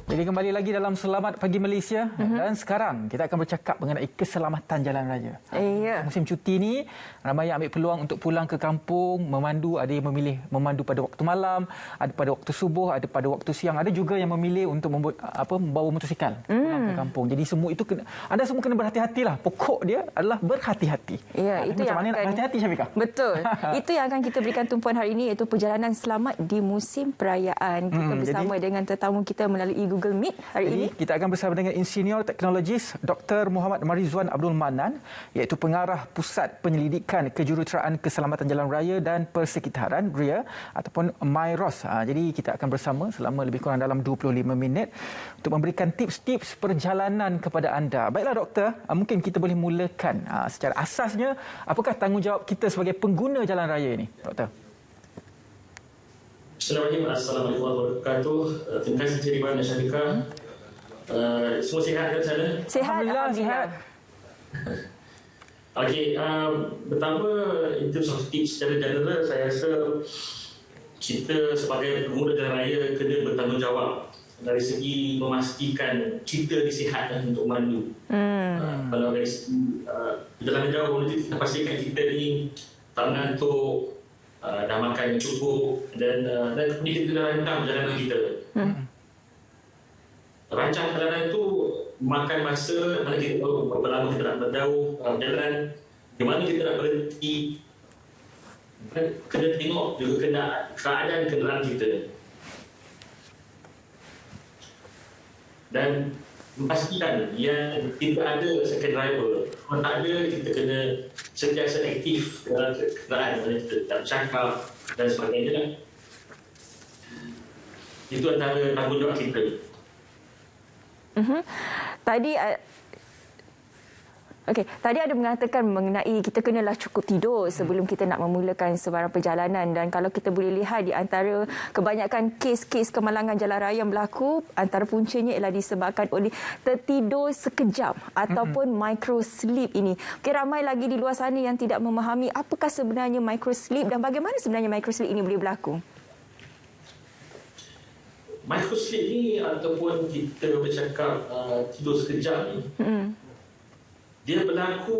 Jadi kembali lagi dalam Selamat Pagi Malaysia dan sekarang kita akan bercakap mengenai keselamatan jalan raya. Musim cuti ni ramai yang ambil peluang untuk pulang ke kampung, memandu, ada yang memilih memandu pada waktu malam, ada pada waktu subuh, ada pada waktu siang, ada juga yang memilih untuk membawa motosikal pulang ke kampung. Jadi semua itu anda semua kena berhati-hatilah. Pokok dia adalah berhati-hati. Ya, itu macam yang mana nak berhati-hati, Syafiqah? Betul. Itu yang akan kita berikan tumpuan hari ini, iaitu perjalanan selamat di musim perayaan. Kita bersama dengan tetamu kita melalui Google Meet hari ini. Kita akan bersama dengan Insinyur Teknologis Dr. Muhammad Marizuan Abdul Manan, iaitu Pengarah Pusat Penyelidikan Kejuruteraan Keselamatan Jalan Raya dan Persekitaran RIA ataupun MyROS. Jadi kita akan bersama selama lebih kurang dalam 25 minit untuk memberikan tips-tips perjalanan kepada anda. Baiklah doktor, mungkin kita boleh mulakan secara asasnya, apakah tanggungjawab kita sebagai pengguna jalan raya ini, doktor? Assalamualaikum warahmatullahi wabarakatuh. Terima kasih Encik Ridwan dan Syafiqah. Semua sihat kan sana? Sihat, Alhamdulillah, sihat. Okey, pertama in terms of tips secara general, saya rasa kita sebagai pengguna jalan raya kena bertanggungjawab dari segi memastikan kita disihatkan untuk memandu. Kalau dari segi perjalanan jauh, kita pastikan kita ni tak mengantuk, dah makan yang cukup dan kemudian kita dah rancang perjalanan kita. Rancang perjalanan itu makan masa, mana kita tahu berapa lama kita nak berjauh berjalan, di mana kita nak berhenti. Kena tengok juga keadaan kenderaan kita. Dan pastikan yang tidak ada second driver. Kalau tak ada, kita kena sentiasa aktif dalam kenderaan, mana kita tak bercakap dan sebagainya. Itu antara tanggungjawab kita. Tadi ada mengatakan mengenai kita kenalah cukup tidur sebelum kita nak memulakan sebarang perjalanan, dan kalau kita boleh lihat di antara kebanyakan kes-kes kemalangan jalan raya yang berlaku, antara puncanya ialah disebabkan oleh tertidur sekejap ataupun micro sleep ini. Ramai lagi di luar sana yang tidak memahami apakah sebenarnya micro sleep dan bagaimana sebenarnya micro sleep ini boleh berlaku. Micro sleep ni ataupun kita bercakap tidur sekejap ni, dia berlaku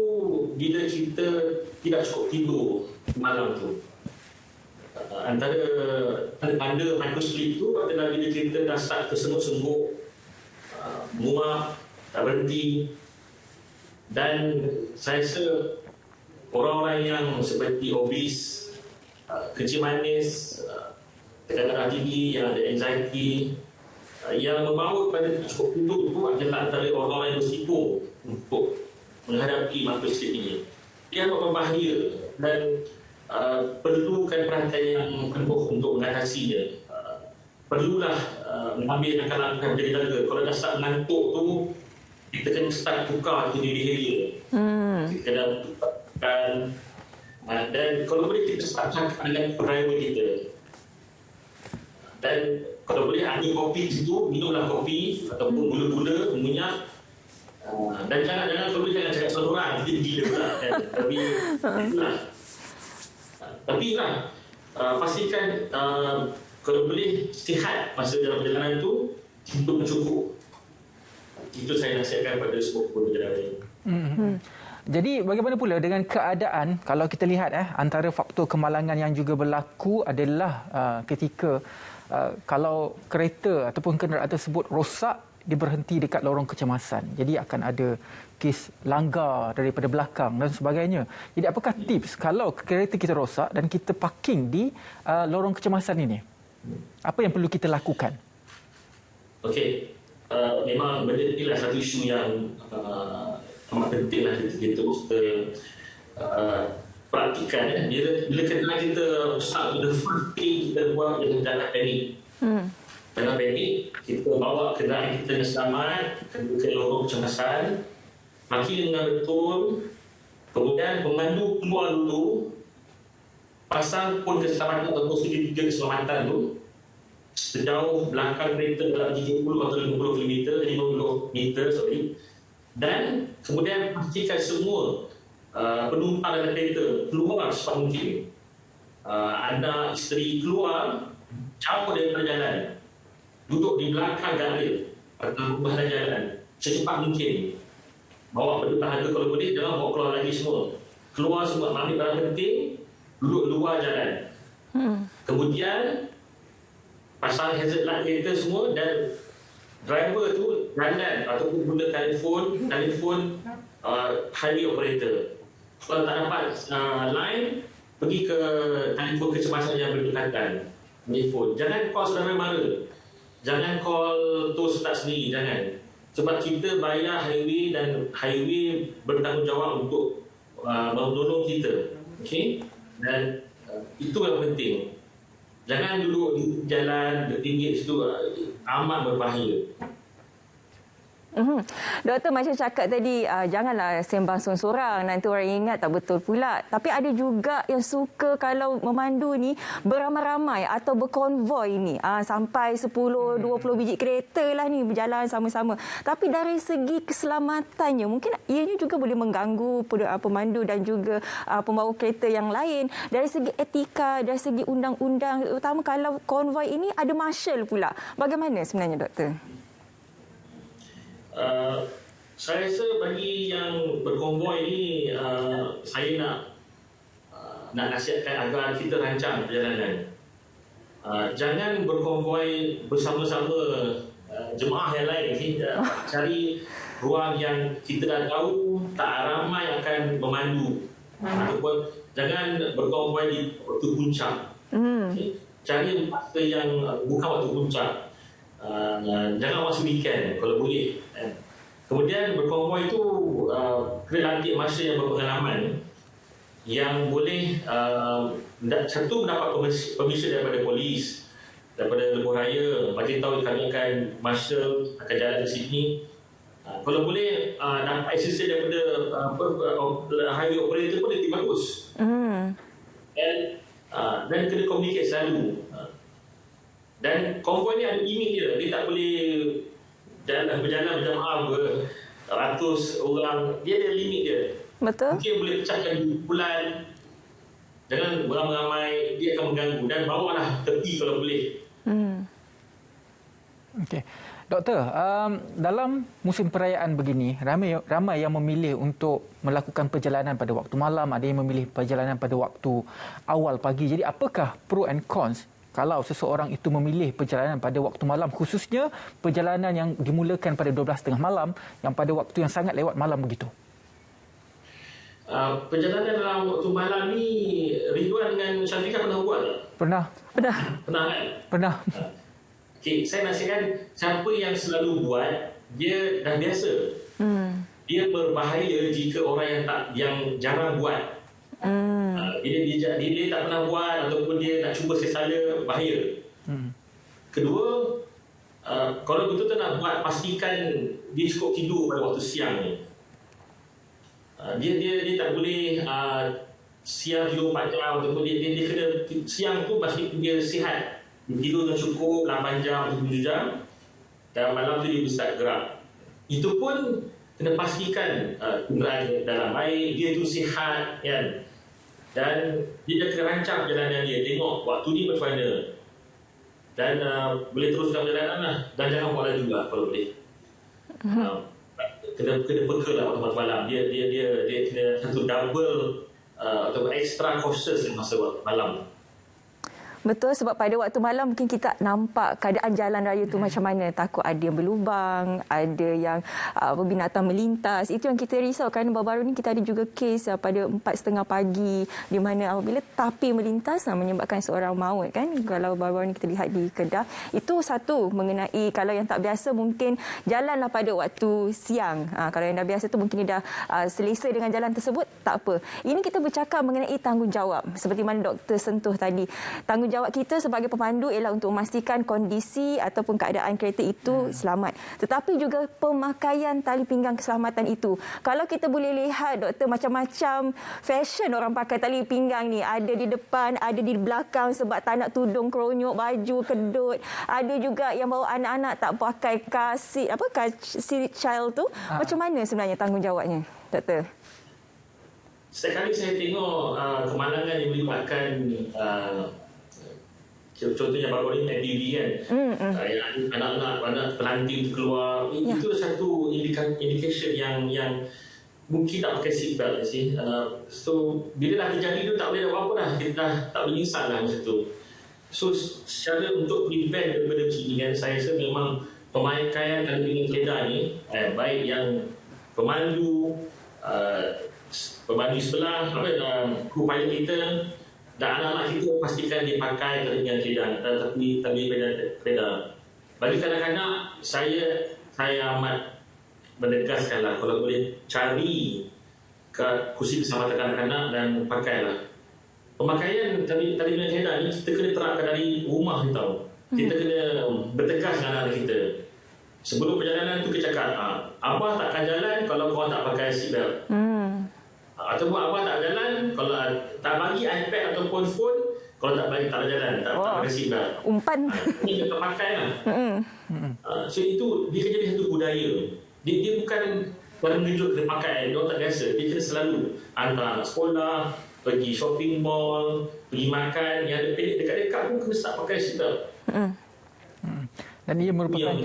bila kita tidak cukup tidur malam tu. Antara tanda micro sleep tu adalah bila kita dah start tersengut-sengut, muak, tak berhenti. Dan saya rasa orang-orang yang seperti obes, kecil manis, tekanan darah tinggi, yang ada anxiety, yang membawa kepada cukup tidur itu adalah antara orang-orang yang berisiko untuk menghadapi micro sleep ini. Dia amat berbahaya dan perlukan perhatian yang penuh untuk mengatasinya. Perlulah mengambil langkah-langkah berjaga-jaga. Kalau dah start mengantuk tu, kita kena start tukar itu behavior. Kita kena tukarkan, dan kalau boleh kita start cakap dengan driver kita. Dan kalau boleh ada kopi di situ, minumlah kopi ataupun gula-gula, minyak. Dan jangan cakap seorang, kita gila pula kan. Tapi pastikan kalau boleh sihat masa dalam perjalanan itu, tidur cukup. Itu saya nasihatkan pada semua pengguna jalan raya. Jadi bagaimana pula dengan keadaan kalau kita lihat antara faktor kemalangan yang juga berlaku adalah ketika kalau kereta ataupun kenderaan tersebut rosak, dia berhenti dekat lorong kecemasan. Jadi akan ada kes langgar daripada belakang dan sebagainya. Jadi apakah tips kalau kereta kita rosak dan kita parking di lorong kecemasan ini? Apa yang perlu kita lakukan? Okey. Memang benda inilah satu isu yang amat penting lah kita praktikan. Bila kenderaan kita rosak, the first thing kita buat ialah jangan panik. Jangan panik, kita bawa kenderaan kita dengan selamat ke lorong kecemasan, parking dengan betul, kemudian pemandu keluar dulu, pasang pun keselamatan atau segitiga keselamatan tu sejauh belakang kereta dalam 30 atau 50 km, 50 meter, dan kemudian pastikan semua penumpang dalam kereta keluar secepat mungkin. Anak isteri keluar jauh daripada jalan, duduk di belakang garis atau bahan jalan secepat mungkin. Bawa benda harga kalau boleh, jangan bawa keluar lagi semua. Keluar semua, ambil barang penting, duduk luar jalan. Kemudian pasang hazard light kereta semua dan driver tu jalan ataupun guna telefon highway operator. Kalau tak dapat line, pergi ke telefon kecemasan yang berdekatan. Telefon. Jangan call saudara mara. Jangan call tu start sendiri, jangan. Sebab kita bayar highway dan highway bertanggungjawab untuk menolong kita. Okey? Dan itu yang penting. Jangan duduk di jalan bertinggi situ, amat berbahaya. Doktor macam cakap tadi, janganlah sembang sorang-sorang, nanti orang ingat tak betul pula. Tapi ada juga yang suka kalau memandu ni beramai-ramai atau berkonvoi ni. Sampai 10-20 biji kereta lah ni berjalan sama-sama. Tapi dari segi keselamatannya, mungkin ianya juga boleh mengganggu pemandu dan juga pembawa kereta yang lain. Dari segi etika, dari segi undang-undang, terutama kalau konvoi ini ada marshal pula. Bagaimana sebenarnya, Doktor? Saya rasa bagi yang berkonvoi ni, saya nak nasihatkan agar kita rancang perjalanan. Jangan berkonvoi bersama-sama jemaah yang lain. Cari ruang yang kita dah tahu tak ramai akan memandu. Ataupun jangan berkonvoi di waktu puncak. Cari masa yang bukan waktu puncak. Jangan masa weekend kalau boleh. Kemudian berkonvoi itu kena latih masa yang berpengalaman yang boleh satu mendapat permission daripada polis, daripada lebuh raya, bagi tahu kami akan marshal akan jalan ke sini. Kalau boleh dapat assistance daripada highway operator pun lebih bagus. Dan kena communicate selalu. Dan konvoi ni ada limit dia tak boleh berjalan berjamaah beratus orang, dia ada limit dia. Betul. Mungkin boleh pecahkan bulan, jangan beramai-ramai, dia akan mengganggu, dan bawalah tepi kalau boleh. Okey. Doktor, dalam musim perayaan begini, ramai yang memilih untuk melakukan perjalanan pada waktu malam, ada yang memilih perjalanan pada waktu awal pagi. Jadi apakah pro and cons kalau seseorang itu memilih perjalanan pada waktu malam, khususnya perjalanan yang dimulakan pada 12.30 malam, yang pada waktu yang sangat lewat malam begitu? Perjalanan dalam waktu malam ni, Ridwan dengan Syafiqah pernah buat tak? Pernah. Pernah kan? Pernah. Okay, saya nasihatkan siapa yang selalu buat, dia dah biasa. Dia berbahaya jika orang yang jarang buat. Dia tak pernah buat ataupun dia nak cuba sekali, bahaya. Kedua, kalau betul-betul nak buat, pastikan dia cukup tidur pada waktu siang ni. Dia tak boleh siang tidur 4 jam ataupun dia kena siang tu pasti dia sihat. Tidur yang cukup 8 jam atau 7 jam, dan malam tu dia start gerak. Itu pun kena pastikan kenderaan dalam baik, dia tu sihat kan. Dan dia dah kena rancang perjalanan dia, tengok waktu ni macam mana, dan boleh teruskan perjalanan lah. Dan jangan buat laju lah kalau boleh. Kena bekal lah waktu malam. Dia kena satu double atau extra cautious masa malam. Betul, sebab pada waktu malam mungkin kita nampak keadaan jalan raya tu macam mana. Takut ada yang berlubang, ada yang binatang melintas. Itu yang kita risau, kerana baru-baru ni kita ada juga kes pada 4.30 pagi di mana apabila tapi melintas menyebabkan seorang maut kan. Kalau baru-baru ni kita lihat di Kedah. Itu satu mengenai kalau yang tak biasa mungkin jalanlah pada waktu siang. Kalau yang dah biasa tu mungkin dia dah selesa dengan jalan tersebut, tak apa. Ini kita bercakap mengenai tanggungjawab. Seperti mana doktor sentuh tadi. Tanggungjawab kita sebagai pemandu ialah untuk memastikan kondisi ataupun keadaan kereta itu selamat. Tetapi juga pemakaian tali pinggang keselamatan itu. Kalau kita boleh lihat, doktor, macam-macam fashion orang pakai tali pinggang ni. Ada di depan, ada di belakang sebab tak nak tudung keronyok, baju, kedut. Ada juga yang bawa anak-anak tak pakai car seat child tu. Macam mana sebenarnya tanggungjawabnya, doktor? Setiap kali saya tengok kemalangan yang melibatkan contohnya baru ni MPV kan, yang anak-anak pelanting tu keluar, itu satu indication yang mungkin tak pakai seatbelt sih. So bila dah terjadi tu tak boleh apa-apa dah, kita dah tak boleh nyesal lah masa tu. So secara untuk prevent daripada macam ni kan, saya rasa memang pemakaian dengan keledar ni, baik yang pemandu sebelah, kru pilot kita dan anak-anak kita, pastikan dia pakai dengan keledar, tapi keledar. Bagi kanak-kanak, saya amat menegaskanlah kalau boleh cari kursi keselamatan kanak-kanak dan pakailah. Pemakaian tali dengan keledar ni kita kena terapkan dari rumah ni tau. Kita kena bertegas dengan anak kita. Sebelum perjalanan tu kita cakap, abah takkan jalan kalau kau tak pakai seatbelt. Ataupun abah tak jalan kalau tak bagi iPad ataupun phone, kalau tak jalan, tak pakai seatbelt. Umpan. Ini kita pakai lah. So itu dia kena jadi satu budaya. Dia bukan menunjuk kena pakai, dia tak biasa. Dia kena selalu hantar anak sekolah, pergi shopping mall, pergi makan, yang ada pendek dekat-dekat pun kena start pakai seatbelt. Dan ia merupakan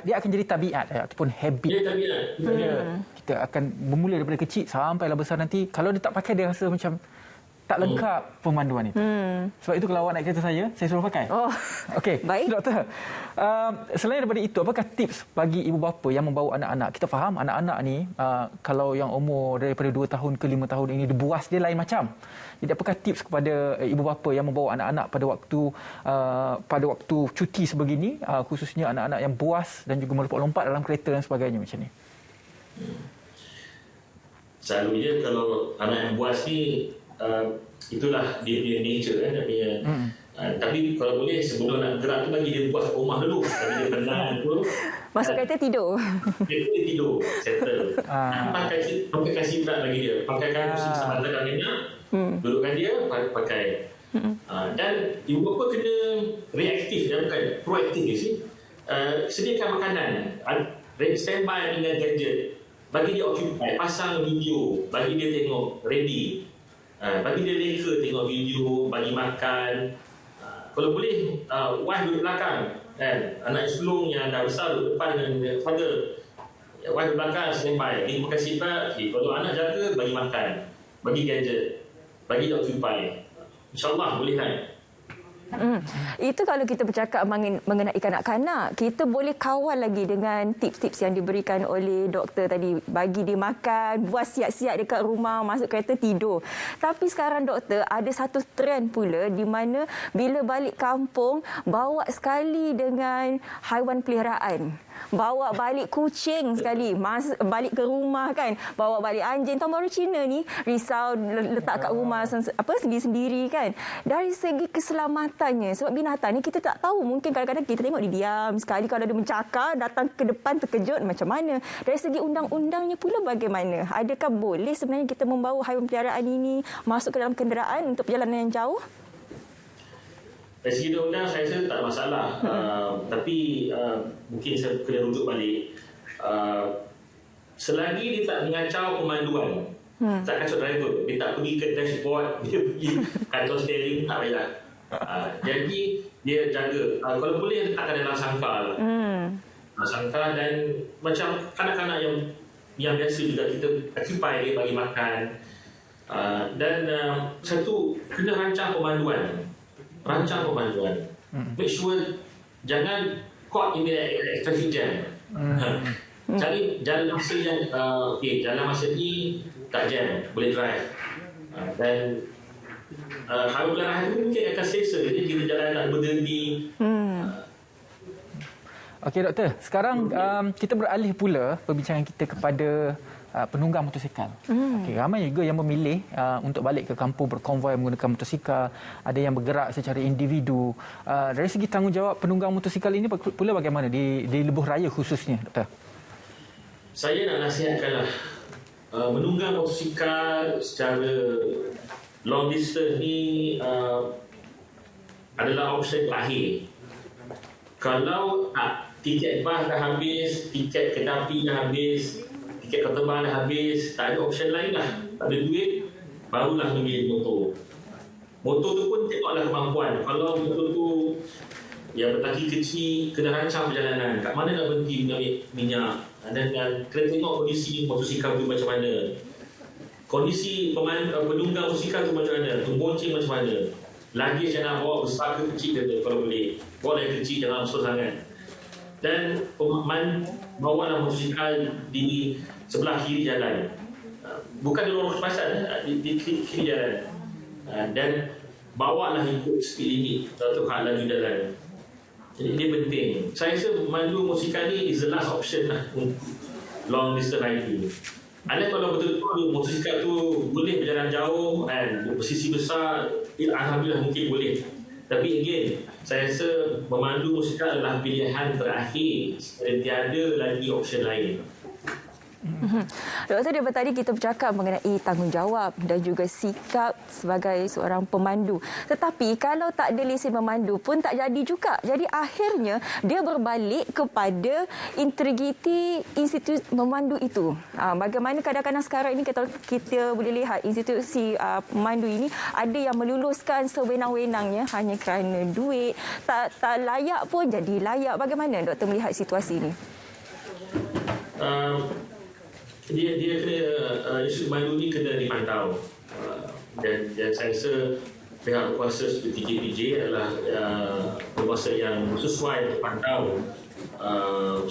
dia akan jadi tabiat ataupun habit. Dia tabiat. Kita akan bermula daripada kecil sampailah besar nanti. Kalau dia tak pakai, dia rasa macam tak lengkap pemanduan itu. Sebab itu kalau awak naik kereta saya suruh pakai. Okey, baik. Doktor. Selain daripada itu, apakah tips bagi ibu bapa yang membawa anak-anak? Kita faham anak-anak ni kalau yang umur daripada 2 tahun ke 5 tahun ini, buas dia lain macam. Jadi apakah tips kepada ibu bapa yang membawa anak-anak pada waktu cuti sebegini, khususnya anak-anak yang buas dan juga melompat-lompat dalam kereta dan sebagainya macam ni? Selalunya kalau anak yang buas ni, itulah dia punya nature kan, dia punya. Tapi kalau boleh sebelum nak gerak tu bagi dia buat kat rumah dulu. Bagi dia tenang tu. Masuk kereta tidur. Dia tidur, settle. Pakaikan seatbelt bagi dia. Pakaikan kursi keselamatan kakinya. Dudukkan dia, pakai. Dan ibu bapa kena reaktif, bukan proaktif sih. Sediakan makanan. Standby dengan gadget. Bagi dia occupy, pasang video, bagi dia tengok, ready. Bagi dia leka tengok video, bagi makan. Kalau boleh, wife duduk belakang kan? Anak sulung yang dah besar duduk depan dengan father. Wife duduk belakang, standby. Dia pakai seatbelt. Kalau anak jaga, bagi makan, bagi gadget, bagi dia occupy. InsyaAllah boleh kan? Itu kalau kita bercakap mengenai kanak-kanak, kita boleh kawal lagi dengan tips-tips yang diberikan oleh doktor tadi. Bagi dia makan, buat siap-siap dekat rumah, masuk kereta tidur. Tapi sekarang doktor, ada satu trend pula di mana bila balik kampung, bawa sekali dengan haiwan peliharaan. Bawa balik kucing sekali, balik ke rumah kan, bawa balik anjing. Tahun baru Cina ni risau letak kat rumah sendiri-sendiri kan. Dari segi keselamatannya, sebab binatang ni kita tak tahu, mungkin kadang-kadang kita tengok dia diam sekali, kalau dia mencakar datang ke depan terkejut macam mana. Dari segi undang-undangnya pula bagaimana? Adakah boleh sebenarnya kita membawa haiwan peliharaan ini masuk ke dalam kenderaan untuk perjalanan yang jauh? Dari segi undang saya rasa tak ada masalah. Tapi mungkin saya kena rujuk balik. Selagi dia tak mengacau pemanduan, tak kacau driver, dia tak pergi ke dashboard, dia pergi kacau steering, tak payah. Jadi dia jaga. Kalau boleh letakkan dalam sangkar lah. Sangkar, dan macam kanak-kanak yang biasa juga kita occupy dia, bagi makan. Dan satu, kena rancang pemanduan. Make sure jangan caught in the traffic jam. Cari jalan masa yang jalan masa ni tak jam, boleh drive. Dan haiwan peliharaan itu mungkin akan selesa, jadi kita jalan tak berhenti. Okey doktor, sekarang kita beralih pula perbincangan kita kepada penunggang motosikal. Okay, ramai juga yang memilih untuk balik ke kampung berkonvoi menggunakan motosikal. Ada yang bergerak secara individu. Dari segi tanggungjawab penunggang motosikal ini pula bagaimana di lebuh raya khususnya, doktor? Saya nak nasihatkanlah, menunggang motosikal secara long distance ni adalah opsi terakhir. Kalau tiket bas dah habis, tiket kereta api dah habis, tiket kapal terbang dah habis, tak ada option lain lah, tak ada duit, barulah memilih motor. Motor tu pun tengoklah kemampuan. Kalau motor tu yang bertaki kecil, kena rancang perjalanan. Kat mana nak berhenti ambil minyak. Dan kena tengok kondisi motosikal tu macam mana. Kondisi penunggang motosikal tu macam mana. Bonceng macam mana. Luggage yang nak bawa besar ke kecil ke kalau boleh. Bawa yang kecil, jangan besar sangat. Dan bawalah motosikal di sebelah kiri jalan. Bukan di luar kecepatan, di kiri jalan. Dan bawalah ikut speed limit atau hak laju jalan. Jadi ini penting. Saya rasa mandu motosikal ni is the last option lah untuk long distance riding. Ada kalau betul-betul motosikal tu boleh berjalan jauh dan bersisi besar, alhamdulillah mungkin boleh. Tapi again, saya rasa memandu motosikal adalah pilihan terakhir dan tiada lagi option lain. Doktor, daripada tadi kita bercakap mengenai tanggungjawab dan juga sikap sebagai seorang pemandu. Tetapi kalau tak ada lesen memandu pun tak jadi juga. Jadi akhirnya dia berbalik kepada integriti institusi memandu itu. Bagaimana kadang-kadang sekarang ini kita boleh lihat institusi pemandu ini ada yang meluluskan sewenang-wenangnya hanya kerana duit. Tak layak pun jadi layak. Bagaimana doktor melihat situasi ini? Dia kena isu mandu ni kena dipantau dan saya rasa pihak kuasa seperti JPJ adalah penguasa yang sesuai untuk pantau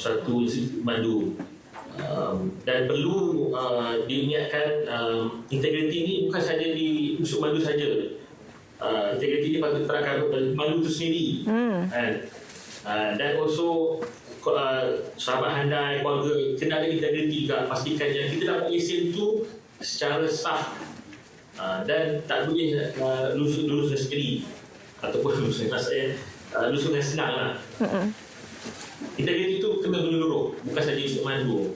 satu isu mandu dan perlu diingatkan integriti ni bukan saja di isu mandu saja. Integriti ni patut terangkan mandu itu sendiri dan also sahabat handai, keluarga kena ada integriti juga, pastikan yang kita dapat lesen tu secara sah dan tak boleh lulus dengan sendiri ataupun lulus dengan senang lah. Integriti tu kena menyeluruh, bukan saja isu mandu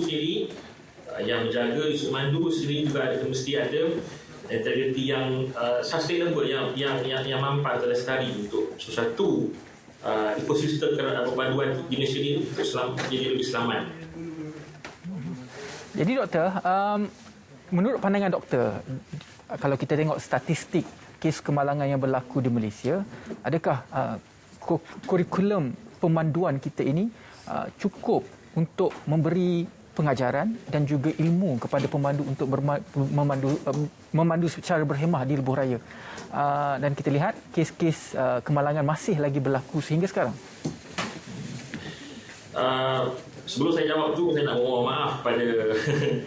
sendiri yang menjaga isu mandu sendiri juga mesti ada integriti yang sustainable, yang mampat atau lestari untuk sesuatu ekosistem pemanduan di Malaysia ini jadi lebih selamat. Jadi doktor, menurut pandangan doktor, kalau kita tengok statistik kes kemalangan yang berlaku di Malaysia, adakah kurikulum pemanduan kita ini cukup untuk memberi pengajaran dan juga ilmu kepada pemandu untuk memandu secara berhemah di lebuh raya? Dan kita lihat kes-kes kemalangan masih lagi berlaku sehingga sekarang. Sebelum saya jawab tu, saya nak mohon maaf pada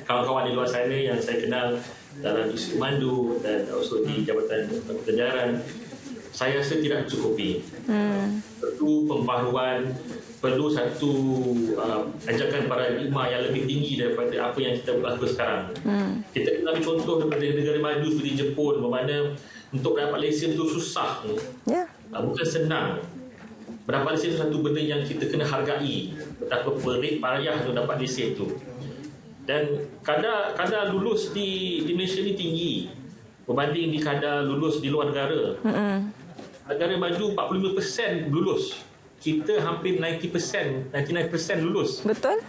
kawan-kawan di luar sana yang saya kenal dalam isu mandu dan also di Jabatan Kejaran. Saya rasa tidak mencukupi. Perlu pembaharuan, perlu satu ajakan paradigma yang lebih tinggi daripada apa yang kita berlaku sekarang. Kita kena ambil contoh daripada negara maju seperti Jepun, bermakna untuk dapat lesen itu susah. Bukan senang. Mendapat lesen itu satu benda yang kita kena hargai. Betapa perik payah untuk dapat lesen itu. Dan kadar lulus di Malaysia ni tinggi berbanding di kadar lulus di luar negara. Negara maju 45% lulus. Kita hampir 99% lulus. Betul.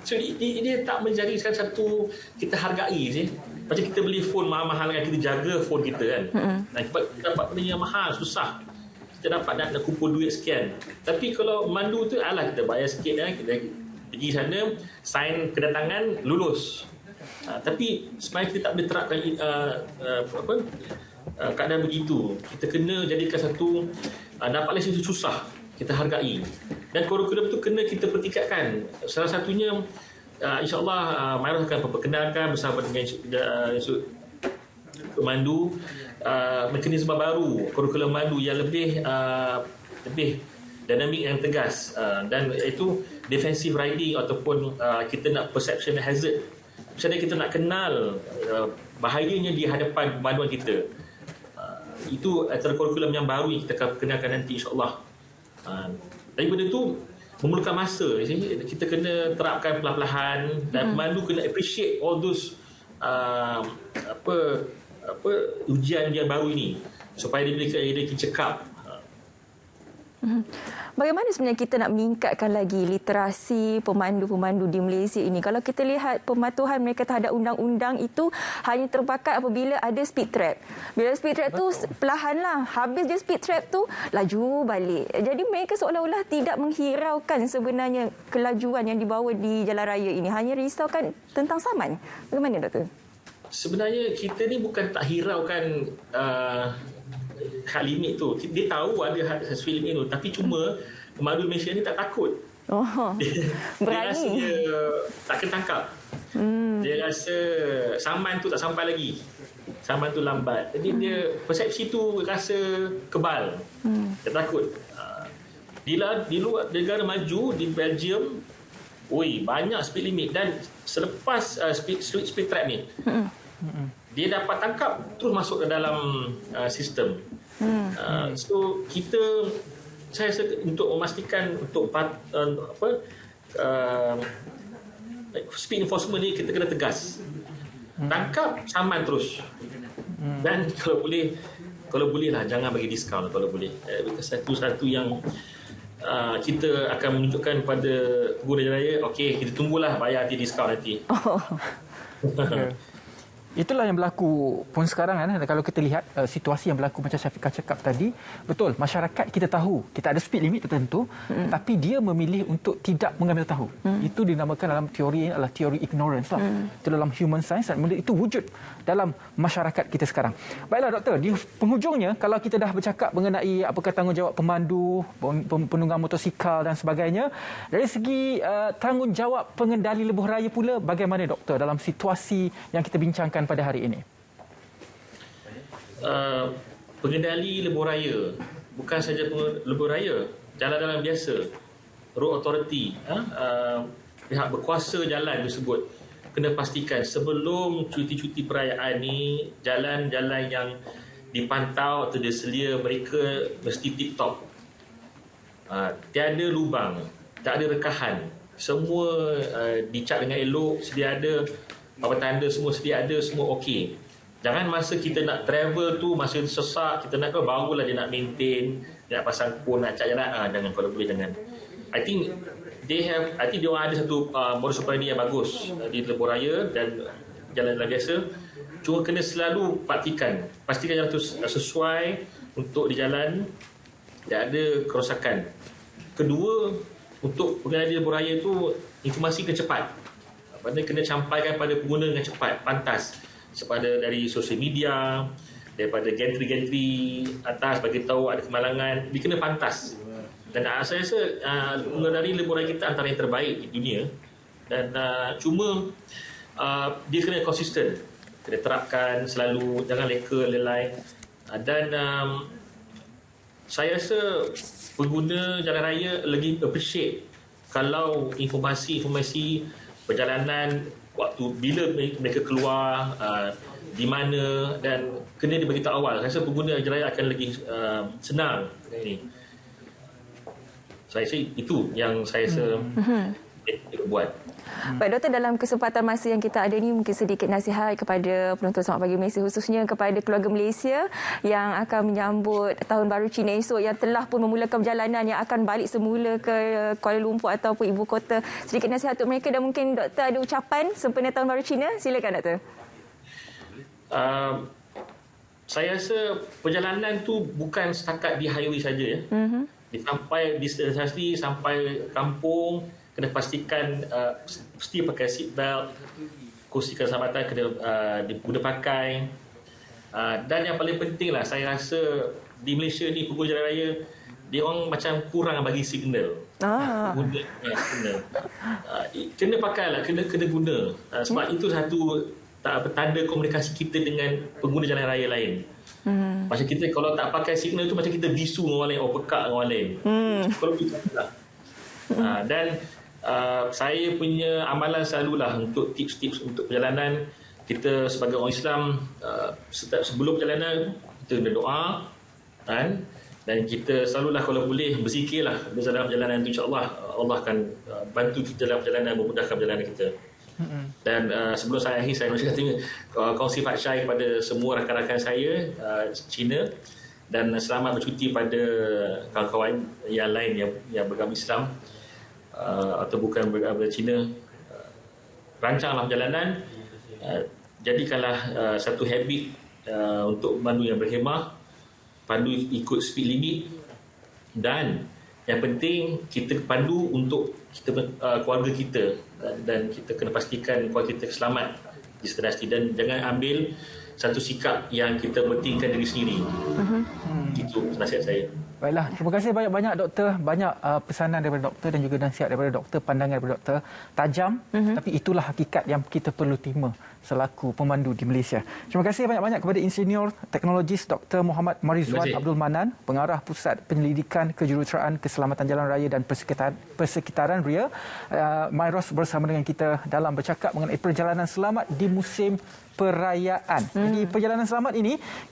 So dia tak menjadikan satu kita hargai sih. Macam kita beli phone mahal-mahal kan, kita jaga phone kita kan. Kita dapat benda yang mahal, susah. Kita dapat nak kumpul duit sekian. Tapi kalau mandu tu, alah kita bayar sikit kan. Kita pergi sana, sign kedatangan, lulus. Tapi sebenarnya kita tak boleh terapkan keadaan begitu. Kita kena jadikan satu dapat lesen itu susah. Kita hargai. Dan kurikulum itu kena kita pertikatkan. Salah satunya InsyaAllah Mairah akan memperkenalkan bersama dengan Institut Pemandu mekanisme baru kurikulum mandu yang lebih dinamik yang tegas dan itu defensive riding ataupun kita nak perception hazard. Misalnya kita nak kenal bahayanya di hadapan pemanduan kita. Itu antara kurikulum yang baru yang kita akan kenalkan nanti insyaAllah. Tapi benda tu memerlukan masa. Kita kena terapkan perlahan-lahan dan pemandu kena appreciate all those ujian yang baru ini supaya dia cekap. Bagaimana sebenarnya kita nak meningkatkan lagi literasi pemandu-pemandu di Malaysia ini? Kalau kita lihat pematuhan mereka terhadap undang-undang itu hanya terpakat apabila ada speed trap. Bila speed trap tu perlahanlah, habis je speed trap tu laju balik. Jadi mereka seolah-olah tidak menghiraukan sebenarnya kelajuan yang dibawa di jalan raya ini. Hanya risaukan tentang saman. Bagaimana, Doktor? Sebenarnya kita ni bukan tak hiraukan hak limit tu. Dia tahu ada hak speed limit tu, tapi cuma pemandu Malaysia ni tak takut. Dia rasa dia tak kena tangkap. Dia rasa saman tu tak sampai lagi. Saman tu lambat. Jadi dia persepsi tu rasa kebal. Dia takut. Di luar negara maju, di Belgium, banyak speed limit, dan selepas speed trap ni, dia dapat tangkap terus masuk ke dalam sistem. So saya rasa untuk memastikan untuk speed enforcement ni kita kena tegas. Tangkap, saman terus. Dan kalau boleh lah jangan bagi diskaun kalau boleh. Satu yang kita akan menunjukkan pada pengguna jalan raya, okey, kita tunggulah bayar nanti diskaun nanti. Itulah yang berlaku pun sekarang kan. Kalau kita lihat situasi yang berlaku macam Syafiqah cakap tadi, betul, masyarakat kita tahu kita ada speed limit tertentu, tapi dia memilih untuk tidak mengambil tahu. Itu dinamakan dalam teori adalah teori ignorance lah. Itu dalam human science, dan itu wujud dalam masyarakat kita sekarang. Baiklah Doktor, di penghujungnya kalau kita dah bercakap mengenai apakah tanggungjawab pemandu, penunggang motosikal dan sebagainya, dari segi tanggungjawab pengendali lebuh raya pula, bagaimana Doktor dalam situasi yang kita bincangkan pada hari ini? Pengendali lebuh raya bukan saja lebuh raya, jalan-jalan biasa, road authority, pihak berkuasa jalan tersebut kena pastikan sebelum cuti-cuti perayaan ni jalan-jalan yang dipantau atau diselia mereka mesti tip-top. Tiada lubang, tak ada rekahan, semua dicat dengan elok, sedia ada apa tanda, semua sedia ada, semua okey. Jangan masa kita nak travel tu, masa sesak kita nak barulah dia nak maintain, dia nak pasang kon, nak cat jalan. Jangan, kalau boleh jangan. I think dia orang ada satu modus operandi yang bagus di lebuh raya dan jalan-jalan biasa. Cuma kena selalu pastikan jalan tu sesuai untuk di jalan, tak ada kerosakan. Kedua, untuk pengendali lebuh raya tu informasi kena cepat. Kena sampaikan pada pengguna dengan cepat, pantas, dari sosial media, daripada gantry atas bagi tahu ada kemalangan, dia kena pantas. Dan saya rasa pengendali lebuh raya kita antara yang terbaik di dunia, dan cuma dia kena konsisten, kena terapkan selalu, jangan leka lelai. Dan saya rasa pengguna jalan raya lagi appreciate kalau informasi perjalanan, waktu bila mereka keluar, di mana, dan kena diberitahu awal. Saya rasa pengguna jalan raya akan lagi senang ini. Saya rasa itu yang saya rasa buat. Baik Doktor, dalam kesempatan masa yang kita ada ni, mungkin sedikit nasihat kepada penonton Selamat Pagi Malaysia, khususnya kepada keluarga Malaysia yang akan menyambut Tahun Baru Cina esok, yang telah pun memulakan perjalanan, yang akan balik semula ke Kuala Lumpur ataupun ibu kota. Sedikit nasihat untuk mereka, dan mungkin Doktor ada ucapan sempena Tahun Baru Cina. Silakan Doktor. Saya rasa perjalanan tu bukan setakat di highway saja ya. Sampai di destinasi, sampai kampung, kena pastikan mesti pakai seat belt, kursi keselamatan kena diguna pakai, dan yang paling penting lah, saya rasa di Malaysia ni pengguna jalan raya dia orang macam kurang bagi signal. Guna signal, kena pakai lah, kena guna, sebab itu satu tanda komunikasi kita dengan pengguna jalan raya lain. Macam kita kalau tak pakai signal tu, macam kita bisu dengan orang lain, pekak dengan orang lain. Kalau kita lah. Dan saya punya amalan selalulah untuk tips-tips untuk perjalanan. Kita sebagai orang Islam, sebelum perjalanan kita berdoa, dan kita selalulah kalau boleh berzikirlah dalam perjalanan itu. InsyaAllah Allah akan bantu kita dalam perjalanan, memudahkan perjalanan kita. Dan sebelum saya akhir, saya nak kongsi Fat Syai kepada semua rakan-rakan saya Cina. dan selamat bercuti pada kawan-kawan yang lain yang beragama Islam atau bukan beragama Cina. Rancanglah perjalanan, jadikanlah satu habit untuk memandu yang berhemah, pandu ikut speed limit, dan yang penting kita pandu untuk kita, keluarga kita, dan kita kena pastikan keluarga kita selamat di destinasi, dan jangan ambil satu sikap yang kita pentingkan diri sendiri. Itu nasihat saya. Baiklah, terima kasih banyak-banyak doktor. Banyak pesanan daripada doktor dan juga nasihat daripada doktor, pandangan daripada doktor. Tajam, tapi itulah hakikat yang kita perlu terima selaku pemandu di Malaysia. Terima kasih banyak-banyak kepada Insinyur Teknologis Dr. Muhammad Marizwan Abdul Manan, Pengarah Pusat Penyelidikan Kejuruteraan Keselamatan Jalan Raya dan Persekitaran RIA, Myros bersama dengan kita dalam bercakap mengenai perjalanan selamat di musim perayaan. Jadi perjalanan selamat ini